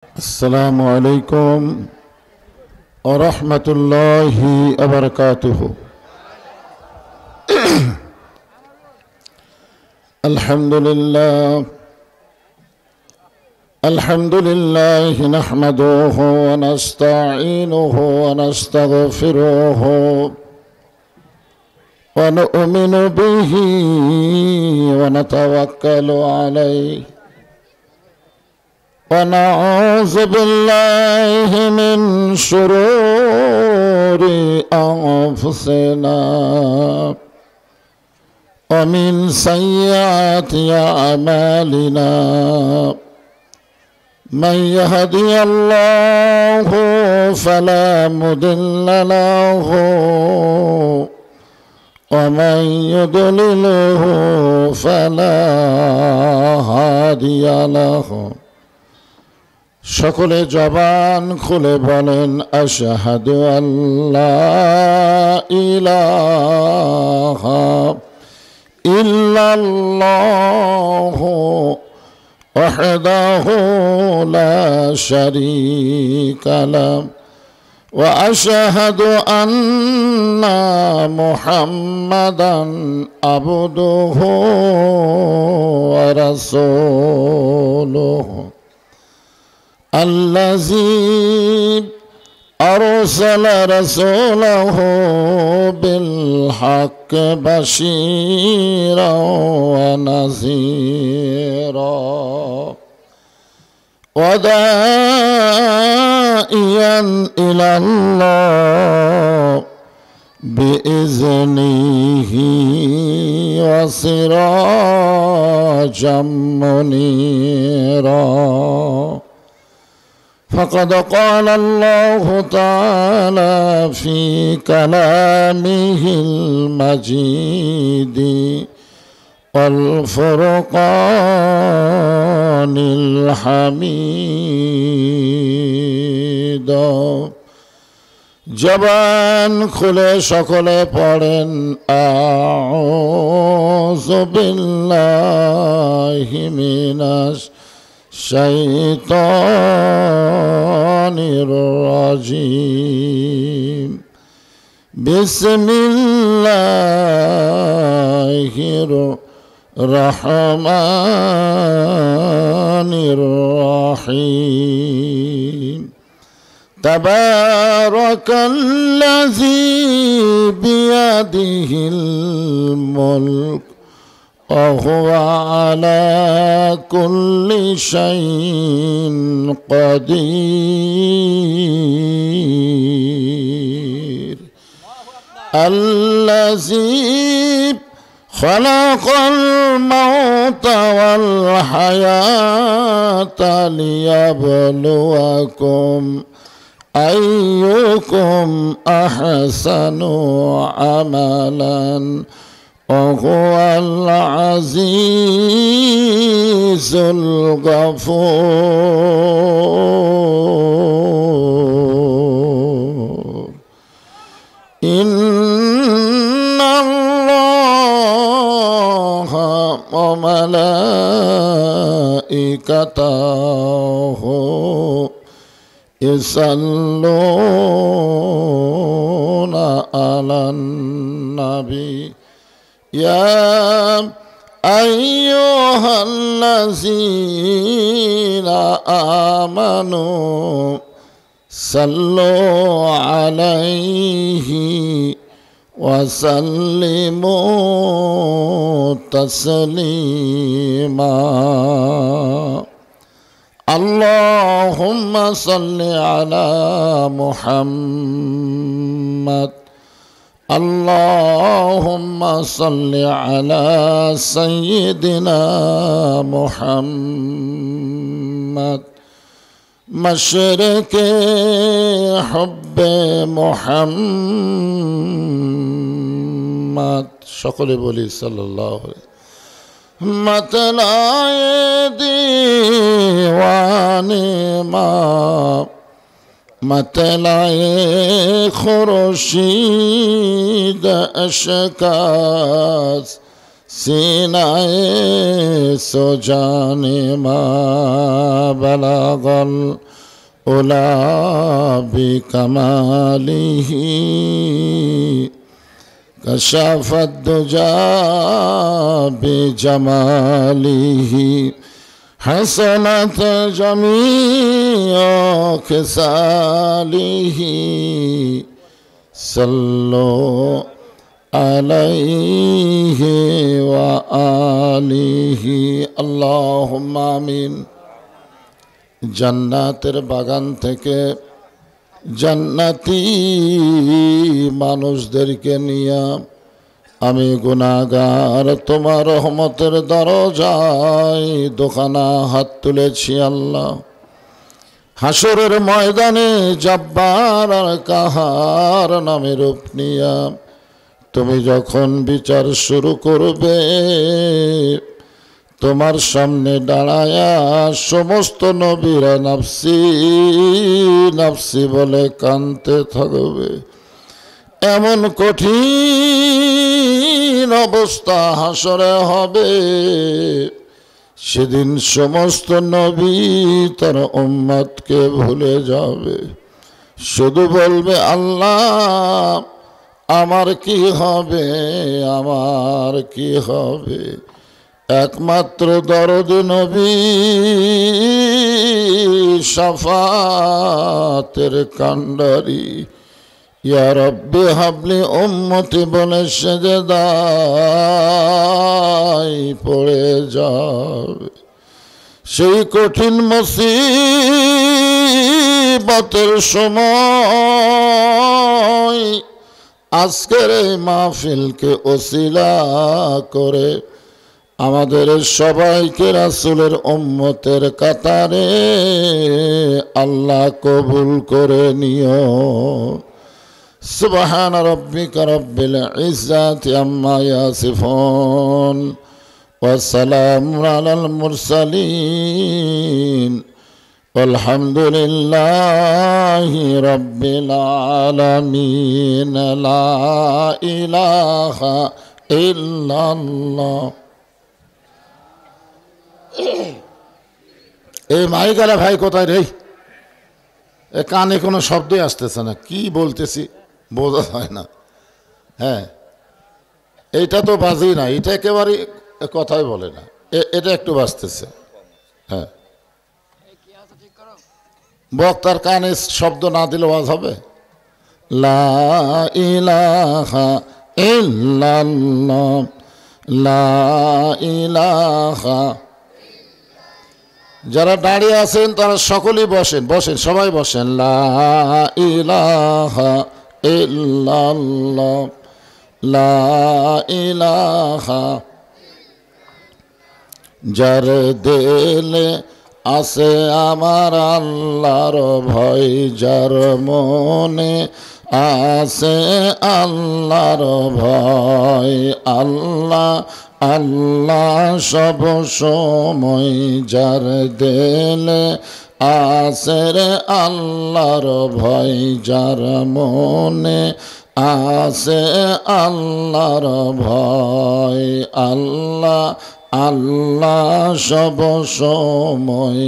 السلام عليكم ورحمة الله وبركاته. الحمد لله نحمده ونستعينه ونستغفره ونؤمن به ونتوكل عليه ونعوذ بالله من شرور أنفسنا ومن سيئات أعمالنا. من يهدي الله فلا مضل له ومن يضلله فلا هادي له. সকলে জবান খুলে বলেন আশহাদু আল্লা ইলাহা ইল্লাল্লাহু ওয়াহদাহু লা শারীকা লাহু ওয়া আশহাদু আন্না মুহাম্মাদান আবদুহু ওয়া রাসূলুহু الذي أرسل رسوله بالحق بشيرا ونذيرا وداعيا إلى الله بإذنه وسراجا منيرا. فقد قال الله تعالى في كلامه المجيد والفرقان الحميد. জবান খুলে সকলে পড়েন আউযু বিল্লাহি মিনাশ শাইতানির রাজিম। বিসমিল্লাহির রহমানির রহিম। তাবারাকাল্লাযী বিয়াদিহিল মুলক وهو على كل شيء قدير. الذي خلق الموت والحياة ليبلوكم أيكم أحسن عملا وهو العزيز الغفور. إن الله وملائكته يصلون على النبي يا أيها الذين آمنوا صلوا عليه وسلموا تسليما. اللهم صل على محمد. اللهم صل على سيدنا محمد مشرق حب محمد. সকলে বলি সাল্লাল্লাহু আলাইহি মতলায়ে দীওয়ানে মা মতলায়ে খুরশিদ আশকাস सीनाए सो जाने मा बलागल उला बिकमालिही कशाफत दुजा बिजमालिही हसनत जमीअ खिसालिही सल्लो अलैहि व आलिहि अल्लाहुम्मा आमीन। জান্নাতের বাগান থেকে জান্নাতি মানুষদেরকে নিয়ে আমি গুনাহগার তোমার রহমতের দরজায় দোকানা হাত তুলেছি আল্লাহ। হাসরের ময়দানে জব্বার আর কাহার নামে রূপ নিয়া তুমি যখন বিচার শুরু করবে তোমার সামনে দাঁড়ায়া সমস্ত নবীরা নাফসি নাফসি বলে কাঁদতে থাকবে। এমন কঠিন অবস্থা হাসরে হবে, সেদিন সমস্ত নবী তার উম্মতকে ভুলে যাবে, শুধু বলবে আল্লাহ আমার কি হবে, আমার কি হবে। একমাত্র দরদি নবী শাফাতের কান্ডারি ইয়া রব্বি হাবলি উম্মতি বলে সেজদায় পড়ে যাবে। সেই কঠিন মুসিবতের সময় আজকের এই মাহফিলকে ওসিলা করে আমাদের সবাইকে রাসূলের উম্মতের কাতারে আল্লাহ কবুল করে নিও। সুবহান রাব্বিকা রাব্বিল ইজ্জাতি আম্মা ইয়াসিফুন ওয়া সালামুন আলাল মুরসালিন আলহামদুলিল্লাহি রাব্বিল আলামিন। লা ইলাহা ইল্লাল্লাহ। এই মাইকালা ভাই কোথায় রে? এ কানে কোনো শব্দই আসতেছে না, কি বলতেছি বোঝা হয় না। হ্যাঁ, এইটা তো বাজেই না, এটা একেবারে কথাই বলে না, এটা একটু বাজতেছে। হ্যাঁ, বক্তার কানে শব্দ না দিলে ওয়াজ হবে? লা ইলাহা ইল্লাল্লাহ, লা ইলাহা। যারা দাঁড়িয়ে আছেন তারা সকলেই বসেন, বসেন, সবাই বসেন। লা ইলাহা ইল্লাল্লাহ, লা ইলাহা। যার দিলে আছে আমার আল্লাহর ভয়, যার মনে আছে আল্লাহর ভয়, আল্লাহ আল্লাহ সব সময়। যার দিলে আছে রে আল্লাহর ভয়, যার মনে আছে আল্লাহর ভয়, আল্লাহ আল্লাহ সব সময়।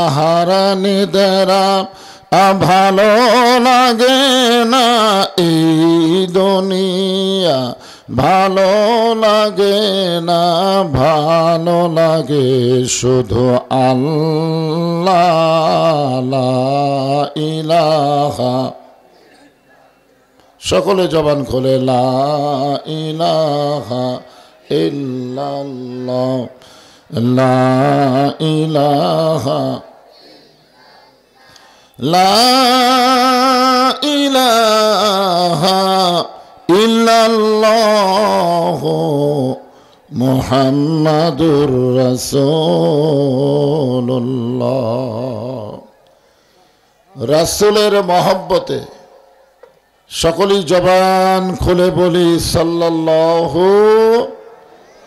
আহার নিদেরা ভালো লাগে না এই দুনিয়া, ভালো লাগে না, ভালো লাগে শুধু আল্লাহ। লা ইলাহা। সকলে জবান খোলে লা ইলাহা ইল্লাল্লাহ, লা ইলাহা, লা ইলাহা ইল্লাল্লাহ মুহাম্মাদুর রাসূলুল্লাহ। রাসূলের মহব্বতে সকলেই জবান খুলে বলি সাল্লাল্লাহু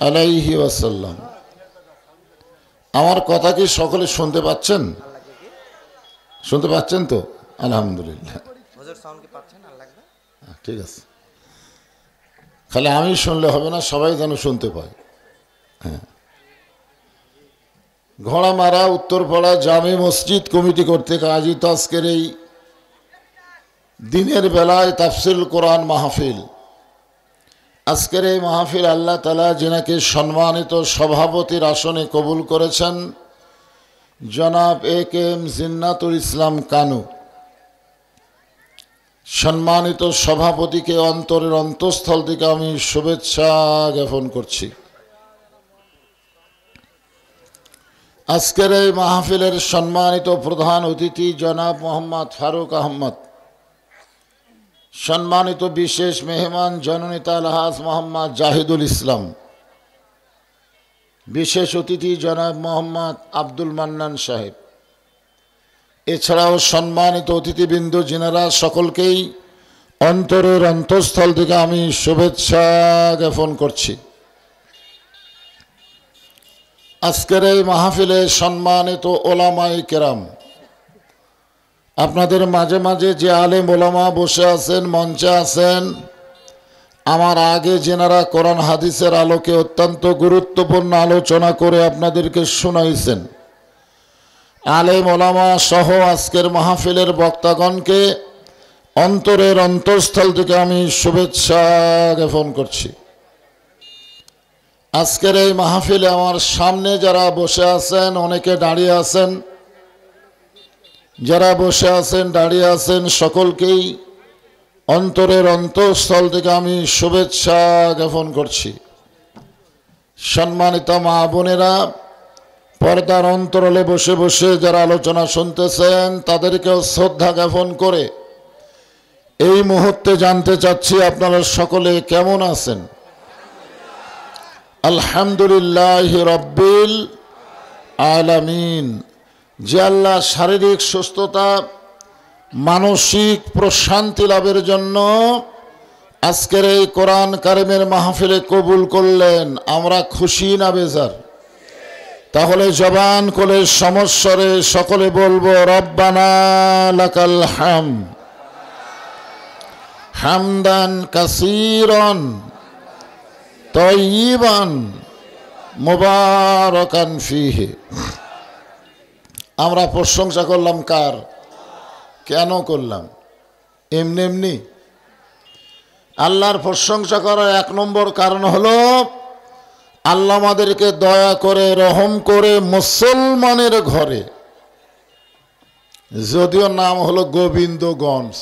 আলাইহি ওয়াসাল্লাম। আমার কথা কি সকলে শুনতে পাচ্ছেন? শুনতে পাচ্ছেন তো? আলহামদুলিল্লাহ। ঠিক আছে, খালি আমি শুনলে হবে না, সবাই যেন শুনতে পায়। ঘোড়ামারা উত্তরপাড়া জামে মসজিদ কমিটি কর্তৃক আয়োজিত আজকের এই দিনের বেলায় তাফসিরুল কোরআন মাহফিল। আজকের এই মাহফিল আল্লাহ তাআলা যিনাকে সম্মানিত সভাপতির আসনে কবুল করেছেন, জনাব এ.কে.এম. জিন্নাতুল ইসলাম কানু, সম্মানিত সভাপতিকে অন্তরের অন্তঃস্থল থেকে আমি শুভেচ্ছা জ্ঞাপন করছি। আজকের এই মাহফিলের সম্মানিত প্রধান অতিথি জনাব মোহাম্মদ ফারুক আহমদ, সম্মানিত বিশেষ মেহমান জননেতা আলহাজ মোহাম্মদ জাহিদুল ইসলাম, বিশেষ অতিথি জনাব মোহাম্মদ আব্দুল মান্নান সাহেব, এছাড়াও সম্মানিত অতিথিবৃন্দ যিনারা, সকলকেই অন্তরের অন্তঃস্থল থেকে আমি শুভেচ্ছা জ্ঞাপন করছি। আজকের এই মাহফিলে সম্মানিত ওলামায়ে কেরাম, আপনাদের মাঝে মাঝে যে আলেম ওলামা বসে আছেন, মঞ্চে আছেন, আমার আগে যেনারা কোরআন হাদিসের আলোকে অত্যন্ত গুরুত্বপূর্ণ আলোচনা করে আপনাদেরকে শোনাইছেন, আলেম ওলামা সহ আজকের মাহফিলের বক্তাগণকে অন্তরের অন্তঃস্থল থেকে আমি শুভেচ্ছা জ্ঞাপন করছি। আজকের এই মাহফিলে আমার সামনে যারা বসে আছেন, অনেকে দাঁড়িয়ে আছেন, যারা বসে আছেন দাঁড়িয়ে আছেন, সকলকেই অন্তরের অন্তঃস্থল থেকে আমি শুভেচ্ছা জ্ঞাপন করছি। সম্মানিত মা বোনেরা, পর্দার অন্তরালে বসে বসে যারা আলোচনা শুনতেছেন, তাদেরকেও শ্রদ্ধা জ্ঞাপন করে এই মুহূর্তে জানতে চাচ্ছি আপনারা সকলে কেমন আছেন? আলহামদুলিল্লাহ রাব্বিল আলামিন। যে আল্লাহ শারীরিক সুস্থতা, মানসিক প্রশান্তি লাভের জন্য আজকের এই কোরআন কারিমের মাহফিলে কবুল করলেন, আমরা খুশি না বেজার? তাহলে জবান করে সমস্বরে সকলে বলবো রব্বানা লাকাল হামদ হামদান কাসীরান তাইয়িবান মুবারাকান ফীহি। আমরা প্রশংসা করলাম কার? কেন করলাম? এমনি এমনি? আল্লাহর প্রশংসা করার এক নম্বর কারণ হলো আল্লাহ আমাদেরকে দয়া করে, রহম করে মুসলমানের ঘরে, যদিও নাম হলো গোবিন্দগঞ্জ,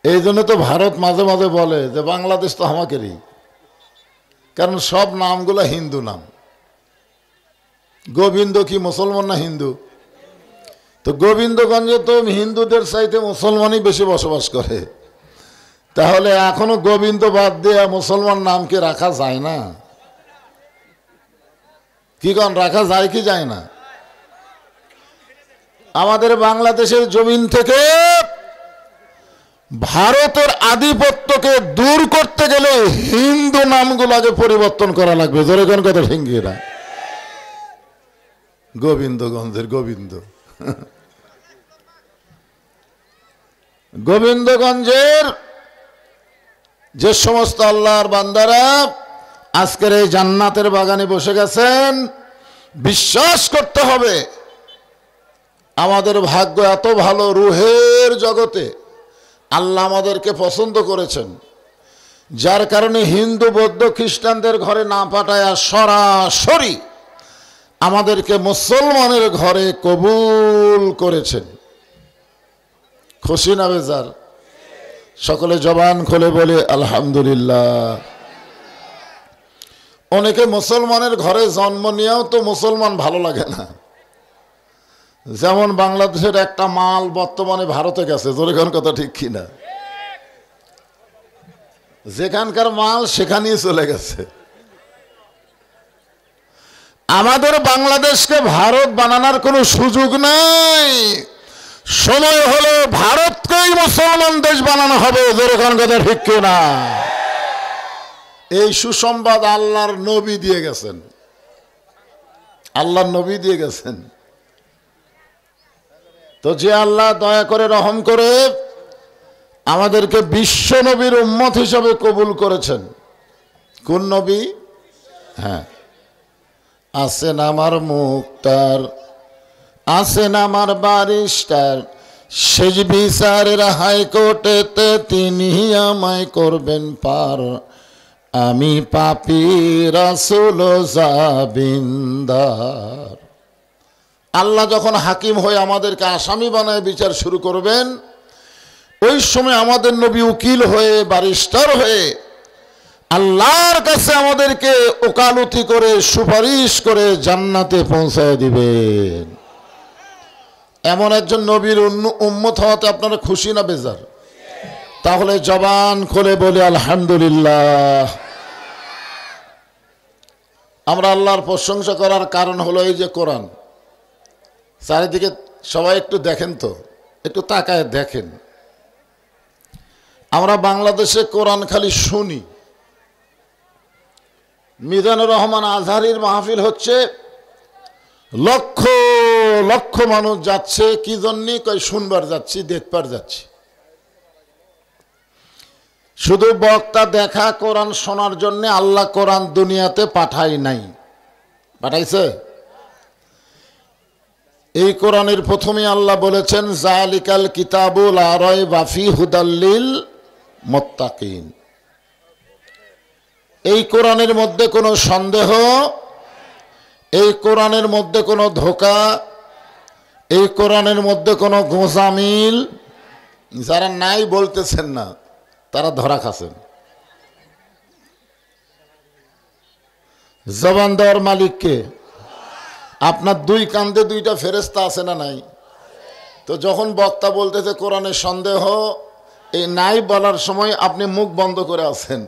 এই জন্য তো ভারত মাঝে মাঝে বলে যে বাংলাদেশ তো আমাদেরই, কারণ সব নামগুলো হিন্দু নাম। গোবিন্দ কি মুসলমান না হিন্দু? তো গোবিন্দগঞ্জে তো হিন্দুদের চাইতে মুসলমানই বেশি বসবাস করে, তাহলে এখনো গোবিন্দ বাদ দিয়ে মুসলমান নামকে রাখা যায় না? কি কন, রাখা যায় কি যায় না? আমাদের বাংলাদেশের জমিন থেকে ভারতের আধিপত্যকে দূর করতে গেলে হিন্দু নামগুলোকে পরিবর্তন করা লাগবে। জোরে কোন কথা ঠিঙ্গিরা? গোবিন্দগঞ্জের গোবিন্দ, গোবিন্দগঞ্জের যে সমস্ত আল্লাহর বান্দারা আজকের এই জান্নাতের বাগানে বসে গেছেন, বিশ্বাস করতে হবে আমাদের ভাগ্য এত ভালো, রুহের জগতে আল্লাহ আমাদেরকে পছন্দ করেছেন, যার কারণে হিন্দু বৌদ্ধ খ্রিস্টানদের ঘরে না পাঠায় সরাসরি আমাদেরকে মুসলমানের ঘরে কবুল করেছেন। খুশি না বেজার? সকলে জবান খুলে বলে আলহামদুলিল্লাহ। অনেকে মুসলমানের ঘরে জন্ম নিয়েও তো মুসলমান ভালো লাগে না। যেমন বাংলাদেশের একটা মাল বর্তমানে ভারতে গেছে, জোরে কোন কথা ঠিক কিনা? যেখানকার মাল সেখানেই চলে গেছে। আমাদের বাংলাদেশকে ভারত বানানোর কোনো সুযোগ নাই, সময় হলো ভারতকেই মুসলমান দেশ বানানো হবে। জোরে কোন কথা ঠিক কিনা? এই সুসংবাদ আল্লাহর নবী দিয়ে গেছেন, আল্লাহর নবী দিয়ে গেছেন। তো যে আল্লাহ দয়া করে, রহম করে আমাদেরকে বিশ্ব নবীর উম্মত হিসাবে কবুল করেছেন, কোন নবী? হ্যাঁ, আছেন আমার মুক্তার, আছেন আমার বারিস্টার, শেষ বিচারের হাইকোর্টেতে তিনি আমায় করবেন পার। আমি পাপী রাসূল জাবিন্দার। আল্লাহ যখন হাকিম হয়ে আমাদেরকে আসামি বানায় বিচার শুরু করবেন, ওই সময় আমাদের নবী উকিল হয়ে, বারিস্টার হয়ে আল্লাহর কাছে আমাদেরকে ওকালতি করে, সুপারিশ করে জান্নাতে পৌঁছায় দিবেন। এমন একজন নবীর উম্মত হওয়াতে আপনারা খুশি না বেজার? তাহলে জবান খুলে বলি আলহামদুলিল্লাহ। আমরা আল্লাহর প্রশংসা করার কারণ হলো এই যে কোরআন। চারিদিকে সবাই একটু দেখেন তো, একটু তাকায় দেখেন। আমরা বাংলাদেশে কোরআন খালি শুনি। মিজানুর রহমান আজহারির মাহফিল হচ্ছে, লক্ষ লক্ষ মানুষ যাচ্ছে। কি জন্যে? কই শুনবার যাচ্ছি, দেখবার যাচ্ছি। শুধু বক্তা দেখা, কোরআন শোনার জন্য আল্লাহ কোরআন দুনিয়াতে পাঠায় নাই। পাঠাইছে? এই কোরআনের প্রথমে আল্লাহ বলেছেন, জালিকাল কিতাবুল লা রাইবা ফীহি হুদাল লিল মুত্তাকিন। এই কোরআনের মধ্যে কোনো সন্দেহ, এই কোরআনের মধ্যে কোনো ধোঁকা, এই কোরআনের মধ্যে কোনো গোঁজামিল। যারা নাই বলতেছেন না, তারা ধরা খাচ্ছেন। জবান দেওয়ার মালিককে। আপনার দুই কান্দে দুইটা ফেরেশতা আছে না নাই? তো যখন বক্তা বলতেছে কোরআনের সন্দেহ, এই নাই বলার সময় আপনি মুখ বন্ধ করে আছেন,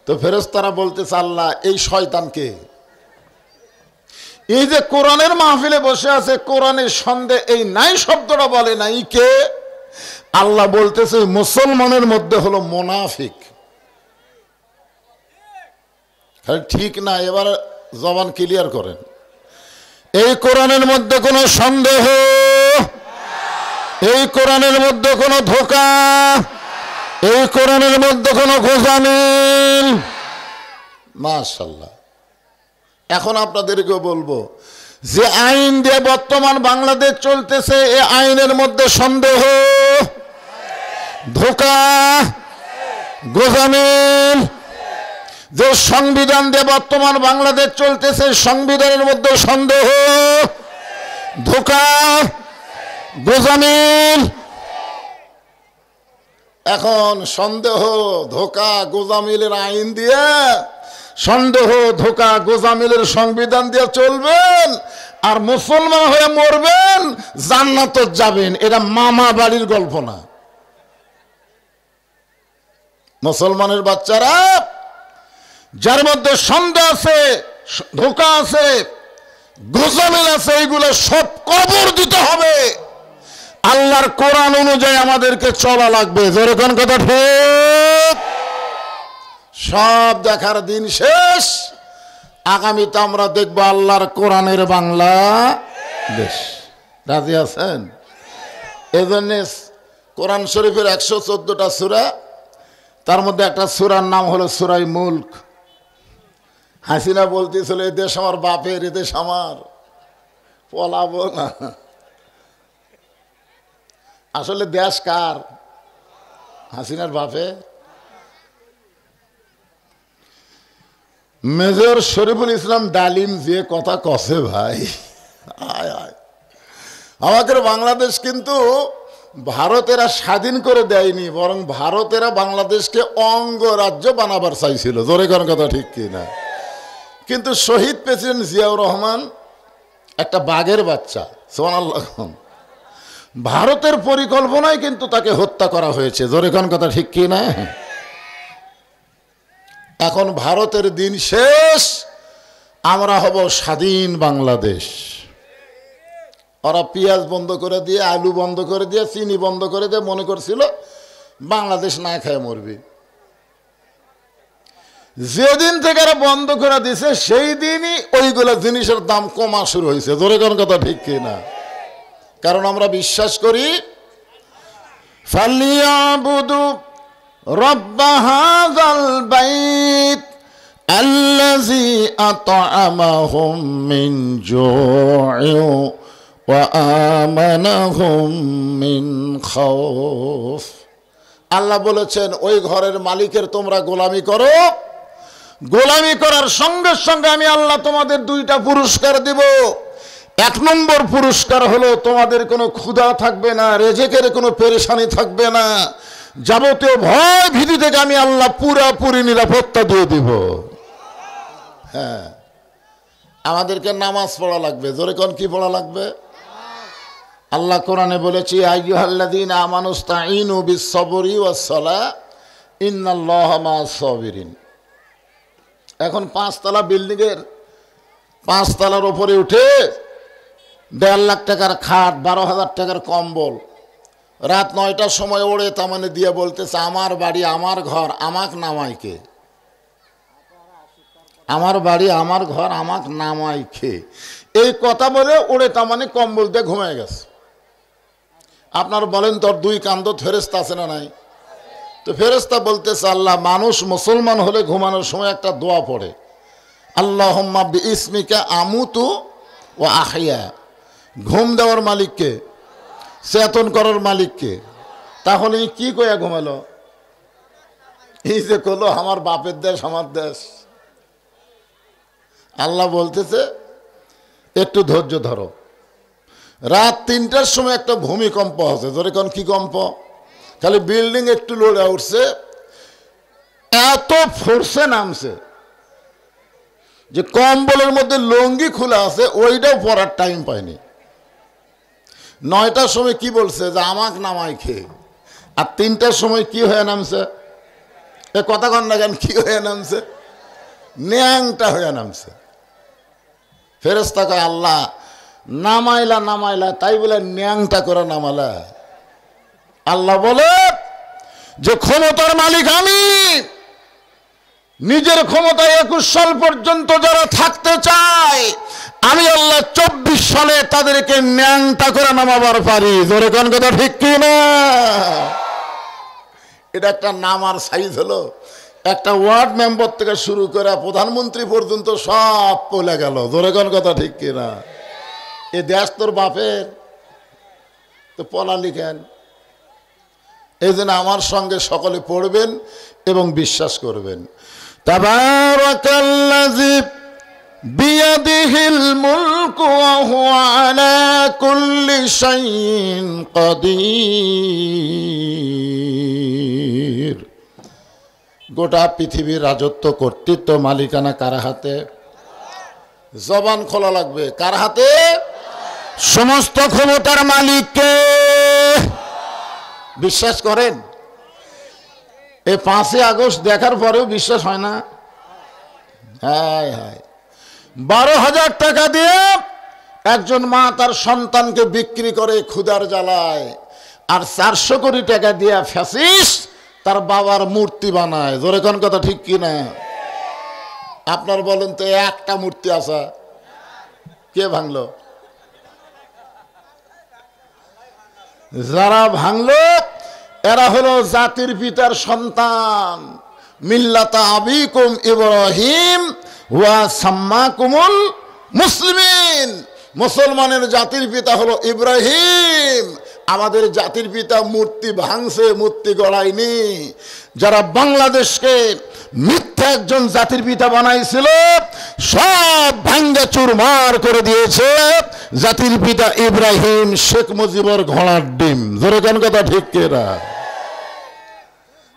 তো ফেরেশতারা বলতেছে আল্লাহ এই শয়তানকে। এই যে কোরআনের মাহফিলে বসে আছে, কোরআনের সন্দেহ, এই নাই শব্দটা বলে নাই কে? আল্লাহ বলতেছে মুসলমানের মধ্যে হলো মুনাফিক। ঠিক না? এবার জবান ক্লিয়ার করেন। এই কোরআনের মধ্যে কোনো সন্দেহ, এই কোরআনের মধ্যে কোনো ধোঁকা, এই কোরআনের মধ্যে কোনো গোঁজামিল। মাশাআল্লাহ। এখন আপনাদেরকে বলবো, যে আইন দিয়ে বর্তমান বাংলাদেশ চলতেছে, এই আইনের মধ্যে সন্দেহ, ধোঁকা, গোঁজামিল। যে সংবিধান দিয়ে বর্তমান বাংলাদেশ চলতেছে, সংবিধানের মধ্যে সন্দেহ, ধোঁকা, গোঁজামিল। এখন সন্দেহ, ধোঁকা, গোঁজামিলের আইন দিয়ে, সন্দেহ, ধোঁকা, গোঁজামিলের সংবিধান দিয়ে চলবেন, আর মুসলমান হয়ে মরবেন, জান্নাতে যাবেন। এটা মামা বাড়ির গল্প না। মুসলমানের বাচ্চারা যার মধ্যে সন্দেহ আছে, ধোঁকা আছে, গোঁজামিল আছে, এইগুলো সব কবর দিতে হবে। আল্লাহর কোরআন অনুযায়ী আমাদেরকে চলা লাগবে। যেরকম কথা ঠিক। সব দেখার দিন শেষ। আগামীতে আমরা দেখবো আল্লাহর কোরআনের বাংলা দেশ। রাজি আছেন? এজন্য কোরআন শরীফের 114টা সূরা, তার মধ্যে একটা সূরার নাম হলো সূরা মুলক। হাসিনা বলতেছিল এ দেশ আমার বাপের, এ দেশ আমার, পলাবো না। আসলে দেশ কার? হাসিনার বাপে। মেজর শরীফুল ইসলাম ডালিম যে কথা কষে ভাই, আয় আয়। আমাদের বাংলাদেশ কিন্তু ভারতেরা স্বাধীন করে দেয়নি, বরং ভারতেরা বাংলাদেশকে অঙ্গরাজ্য বানাবার চাইছিল। জোরে কোন কথা ঠিক কিনা? কিন্তু শহীদ প্রেসিডেন্ট জিয়াউর রহমান একটা বাঘের বাচ্চা, সুবহানাল্লাহ। ভারতের পরিকল্পনায় কিন্তু তাকে হত্যা করা হয়েছে। জোরে কোন কথা ঠিক কিনা? এখন ভারতের দিন শেষ, আমরা হব স্বাধীন বাংলাদেশ। ওরা পেঁয়াজ বন্ধ করে দিয়ে, আলু বন্ধ করে দিয়ে, চিনি বন্ধ করে দিয়ে মনে করছিল বাংলাদেশ না খেয়ে মরবে। যেদিন থেকে এরা বন্ধ করে দিছে, সেই দিনই ওইগুলো জিনিসের দাম কমা শুরু হয়েছে। জোরে কোন কথা ঠিক কিনা? কারণ আমরা বিশ্বাস করি ফালিয়াবুদু রাব্বা হাযাল বাইত আল্লাযী আত'আমাহুম মিন জু'ইন ওয়া আমানাহুম মিন খাউফ। আল্লাহ বলেছেন ওই ঘরের মালিকের তোমরা গোলামি করো, গোলামি করার সঙ্গে সঙ্গে আমি আল্লাহ তোমাদের দুইটা পুরস্কার দেব। এক নম্বর পুরস্কার হলো তোমাদের কোনো ক্ষুধা থাকবে না, রেজেকের কোনো পেরেশানি থাকবে না, যাবতীয় ভয় ভীতি থেকে আমি আল্লাহ পুরাপুরি নিরাপত্তা দিয়ে দিব। হ্যাঁ, আমাদেরকে নামাজ পড়া লাগবে। জোরে কোন কি পড়া লাগবে? আল্লাহ কোরআনে বলেছে আইয়ুহাল্লাযীনা আমানুস্তাঈনু বিস-সাবরি ওয়াস-সালাহ ইন্নাল্লাহা মা'আস-সাবিরিন। এখন 5 তলা বিল্ডিংয়ের 5 তলার উপরে উঠে 1.5 লাখ টাকার খাট, 12,000 টাকার কম্বল, রাত 9টার সময় ওড়ে তামানে দিয়ে বলতেছে আমার বাড়ি আমার ঘর আমাক নামাই কে, আমার বাড়ি আমার ঘর আমাক নামাই খে। এই কথা বলে ওড়ে তামানে কম্বল দিয়ে ঘুমিয়ে গেছে। আপনার বলেন তোর 2 কান্দত ফেরেশতা আছে না নাই? তো ফেরেশতা বলতেছে আল্লাহ মানুষ মুসলমান হলে ঘুমানোর সময় একটা দোয়া পড়ে, আল্লাহুম্মা বিইসমিকা আমুতু ওয়া আহইয়া। ঘুম দেওয়ার মালিককে, চেতন করার মালিককে। তাহলে কি কইয়া ঘুমালো? এই যে কলো আমার বাপের দেশ আমার দেশ। আল্লাহ বলতেছে একটু ধৈর্য ধরো। রাত 3টার সময় একটা ভূমিকম্প হচ্ছে। ধরে কোন কি কম্প? খালি বিল্ডিং একটু লড়ে উঠছে, এত ফোর্সে নামছে যে কম্বলের মধ্যে লুঙ্গি খোলা আছে ওইটাও পরার টাইম পায়নি। 9টার সময় কি বলছে যে আমাক নামাই খেয়ে, আর 3টার সময় কি হয়ে নামছে? এ কথা কন না কেন? কি হয়ে নামছে? ন্যাংটা হয়ে নামছে। ফেরেশতা কয় আল্লাহ নামাইলা নামাইলা তাই বলে ন্যাংটা করে নামালা? আল্লাহ বলে যে ক্ষমতার মালিক আমি, নিজের ক্ষমতায় 21 সাল পর্যন্ত যারা থাকতে চায় আমি আল্লাহ 24 সালে তাদেরকে ন্যাংটা করে নামাবার পারি। জোরে কোন কথা ঠিক কি না? এটা একটা নামার সাইজ হলো। একটা ওয়ার্ড মেম্বার থেকে শুরু করে প্রধানমন্ত্রী পর্যন্ত সব পলে গেল। জোরে কোন কথা ঠিক কি না? এ দেশ তোর বাপের, তো পলা লিখেন। এই জন্য আমার সঙ্গে সকলে পড়বেন এবং বিশ্বাস করবেন। তাবারাকাল্লাযী বিয়াদিহিল মুলকু ওয়া হুয়া আলা কুল্লি শাইইন কাদির। গোটা পৃথিবীর রাজত্ব কর্তৃত্ব মালিকানা কার হাতে? জবান খোলা লাগবে। কার হাতে? সমস্ত ক্ষমতার মালিককে। বিশ্বাস করেন? এই 5ই আগস্ট দেখার পরেও বিশ্বাস হয় না? হায় হায়, 12,000 টাকা দিয়ে একজন মা তার সন্তানকে বিক্রি করে ক্ষুধার জ্বালায়, আর 400 কোটি টাকা দিয়ে ফ্যাসিস্ট তার বাবার মূর্তি বানায়। জোরে কোন কথা ঠিক কি না? আপনার বলেন তো একটা মূর্তি আছে, কে ভাঙলো? যারা ভাঙলো এরা হলো জাতির পিতার সন্তান। মিল্লাতা আবিকুম ইব্রাহিম ওয়া সাম্মাকুমুল মুসলিমিন। মুসলমানের জাতির পিতা হলো ইব্রাহিম। আমাদের জাতির পিতা মূর্তি ভাঙছে, মূর্তি গড়ায়নি। যারা বাংলাদেশকে মিথ্যা একজন জাতির পিতা বানাইছিল সব ভাঙ্গা চুরমার করে দিয়েছে জাতির পিতা ইব্রাহিম, শেখ মুজিবর ঘোড়ার ডিম। জোরে কোন কথা ঠিক কিনা?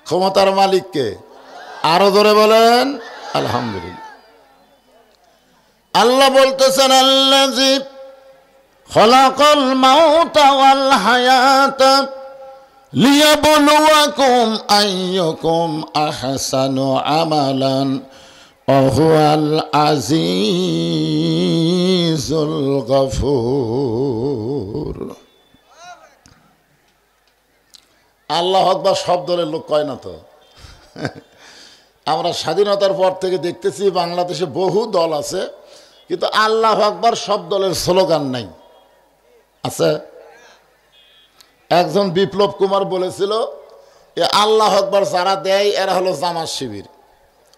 ক্ষমতার মালিককে আরো জোরে বলেন আলহামদুলিল্লাহ। আল্লাহ বলতেছেন আল্লাযী খলাকাল মাউতা ওয়াল হায়াতা লিয়াবলুয়াকুম আইয়ুকুম আহসানু আমালান ওয়া হুয়াল আজিজুল গফুর। আল্লাহু আকবার সব দলের লোক কয় না তো। আমরা স্বাধীনতার পর থেকে দেখতেছি বাংলাদেশে বহু দল আছে, কিন্তু আল্লাহু আকবার সব দলের স্লোগান নাই। আছে? একজন বিপ্লব কুমার বলেছিল এ আল্লাহু আকবার যারা দেয় এরা হলো জামাত শিবির,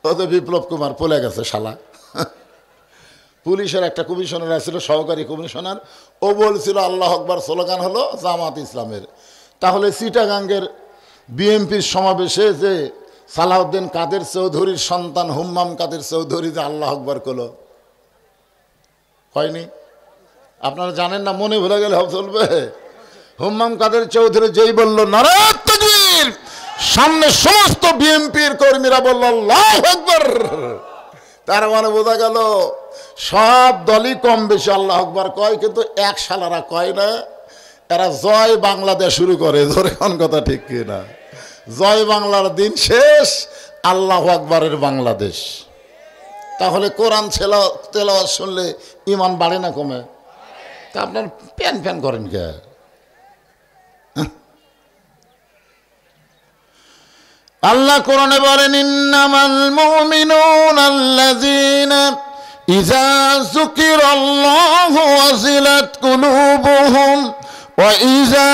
ও তো বিপ্লব কুমার পলে গেছে শালা। পুলিশের একটা কমিশনার ছিল, সহকারী কমিশনার, ও বলছিল আল্লাহ আকবার স্লোগান হলো জামাত ইসলামের। তাহলে চিটাগাঙ্গের বিএনপির সমাবেশে যে সালাউদ্দিন কাদের চৌধুরীর সন্তান হুম্মাম কাদের চৌধুরী যে আল্লাহ আকবার করলো, হয়নি? আপনারা জানেন না, মনে ভুলে গেলে চলবে? হুম্মাম কাদের চৌধুরী যেই বলল নারায়ে তাকবীর, সামনে সমস্ত বিএনপির কর্মীরা বলল আল্লাহু আকবার। তার মানে বোঝা গেল সব দলই কম বেশি আল্লাহ আকবার কয়, কিন্তু এক শালারা কয় না। এরা জয় বাংলাদেশ শুরু করে, ধরে কোন কথা ঠিক কিনা? জয় বাংলার দিন শেষ, আল্লাহু আকবারের বাংলাদেশ। তাহলে কোরআন তেলাওয়াত শুনলে ইমান বাড়ে না কমে? তা আপনার প্যান প্যান করেন কে? আল্লাহ কোরআনে বলেন ইন্নামাল মুমিনুনা আল্লাযীনা ইযা যুকিরাল্লাহু ওয়াজিলাত কুলুবুহুম ওয়া ইযা